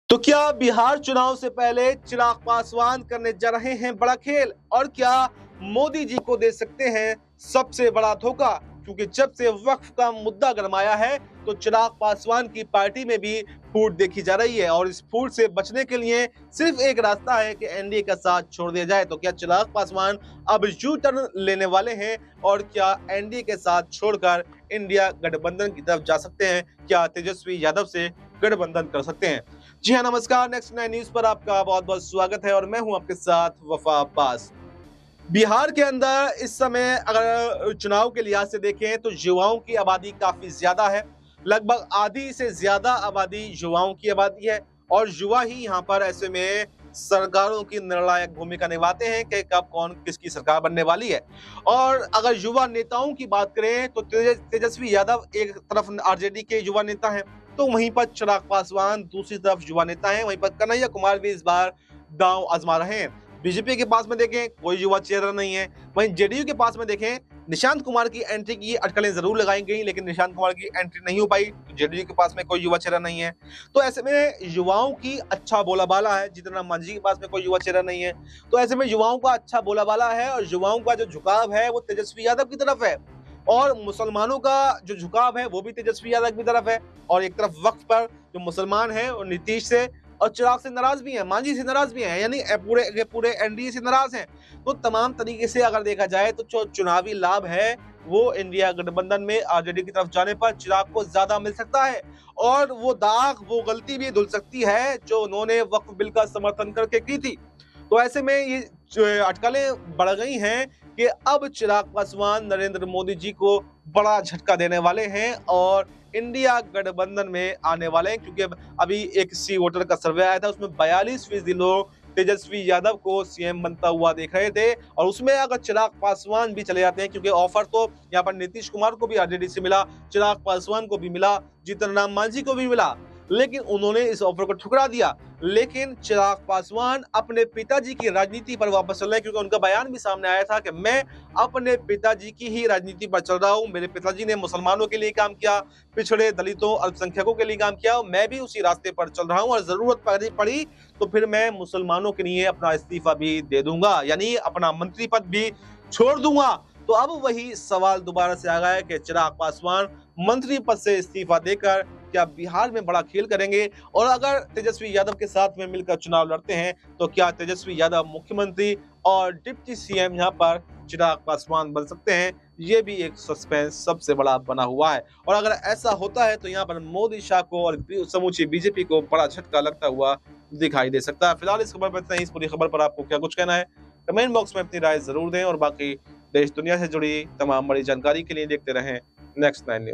तो क्या बिहार चुनाव से पहले चिराग पासवान करने जा रहे हैं बड़ा खेल और क्या मोदी जी को दे सकते हैं सबसे बड़ा धोखा? क्योंकि जब से वक्फ का मुद्दा गरमाया है तो चिराग पासवान की पार्टी में भी फूट देखी जा रही है और इस फूट से बचने के लिए सिर्फ एक रास्ता है कि एनडीए का साथ छोड़ दिया जाए। तो क्या चिराग पासवान अब यू टर्न लेने वाले हैं और क्या एनडीए के साथ छोड़कर इंडिया गठबंधन की तरफ जा सकते हैं? क्या तेजस्वी यादव से गठबंधन कर सकते हैं? जी हाँ, नमस्कार। नेक्स्ट 9 न्यूज पर आपका बहुत बहुत स्वागत है और मैं हूं आपके साथ वफा अब्बास। बिहार के अंदर इस समय अगर चुनाव के लिहाज से देखें तो युवाओं की आबादी काफी ज्यादा है। लगभग आधी से ज्यादा आबादी युवाओं की आबादी है और युवा ही यहाँ पर ऐसे में सरकारों की निर्णायक भूमिका निभाते हैं कि कब कौन किसकी सरकार बनने वाली है। और अगर युवा नेताओं की बात करें तो तेजस्वी यादव एक तरफ आरजेडी के युवा नेता हैं, तो वहीं पर चिराग पासवान दूसरी तरफ युवा नेता हैं। वहीं पर कन्हैया कुमार भी इस बार दांव आजमा रहे हैं। बीजेपी के पास में देखें कोई युवा चेहरा नहीं है। वहीं जेडीयू के पास में देखें निशांत कुमार की एंट्री की अटकलें जरूर लगाई गई, लेकिन निशांत कुमार की एंट्री नहीं हो पाई। तो जेडीयू के पास में कोई युवा चेहरा नहीं है। तो ऐसे में युवाओं की अच्छा बोलाबाला है। जीतन राम मांझी के पास में कोई युवा चेहरा नहीं है। तो ऐसे में युवाओं का अच्छा बोलाबाला है और युवाओं का जो झुकाव है वो तेजस्वी यादव की तरफ है और मुसलमानों का जो झुकाव है वो भी तेजस्वी यादव की तरफ है। और एक तरफ वक्फ पर जो मुसलमान है और नीतीश से और चिराग से नाराज भी हैं, मांझी से नाराज भी हैं, यानी पूरे एनडीए से नाराज हैं। तो तमाम तरीके से अगर देखा जाए तो जो चुनावी लाभ है वो इंडिया गठबंधन में आरजेडी की तरफ जाने पर चिराग को ज्यादा मिल सकता है और वो दाग वो गलती भी धुल सकती है जो उन्होंने वक्फ बिल का समर्थन करके की थी। तो ऐसे में ये अटकलें बढ़ गई हैं कि अब चिराग पासवान नरेंद्र मोदी जी को बड़ा झटका देने वाले हैं और इंडिया गठबंधन में आने वाले हैं। क्योंकि अभी एक सी वोटर का सर्वे आया था, उसमें 42% लोग तेजस्वी यादव को सीएम बनता हुआ देख रहे थे और उसमें अगर चिराग पासवान भी चले जाते हैं, क्योंकि ऑफर तो यहाँ पर नीतीश कुमार को भी आरजेडी से मिला, चिराग पासवान को भी मिला, जीतन राम मांझी को भी मिला, लेकिन उन्होंने इस ऑफर को ठुकरा दिया। लेकिन चिराग पासवान अपने पिताजी की राजनीति पर वापस चल रहे हैं, क्योंकि उनका बयान भी सामने आया था कि मैं अपने पिताजी की ही राजनीति पर चल रहा हूं। मेरे पिताजी ने मुसलमानों के लिए काम किया, पिछड़े दलितों अल्पसंख्यकों के लिए काम किया, मैं भी उसी रास्ते पर चल रहा हूं और जरूरत पड़ी तो फिर मैं मुसलमानों के लिए अपना इस्तीफा भी दे दूंगा, यानी अपना मंत्री पद भी छोड़ दूंगा। तो अब वही सवाल दोबारा से आ गया है कि चिराग पासवान मंत्री पद से इस्तीफा देकर क्या बिहार में बड़ा खेल करेंगे और अगर तेजस्वी यादव के साथ में मिलकर चुनाव लड़ते हैं तो क्या तेजस्वी यादव मुख्यमंत्री और डिप्टी सीएम यहां पर चिराग पासवान बन सकते हैं? ये भी एक सस्पेंस सबसे बड़ा बना हुआ है और अगर ऐसा होता है तो यहाँ पर मोदी शाह को और समूची बीजेपी को बड़ा झटका लगता हुआ दिखाई दे सकता है। फिलहाल इस खबर पर इतना ही। इस पूरी खबर पर आपको क्या कुछ कहना है कमेंट बॉक्स में अपनी राय जरूर दें और बाकी देश दुनिया से जुड़ी तमाम बड़ी जानकारी के लिए देखते रहें नेक्स्ट 9 न्यूज।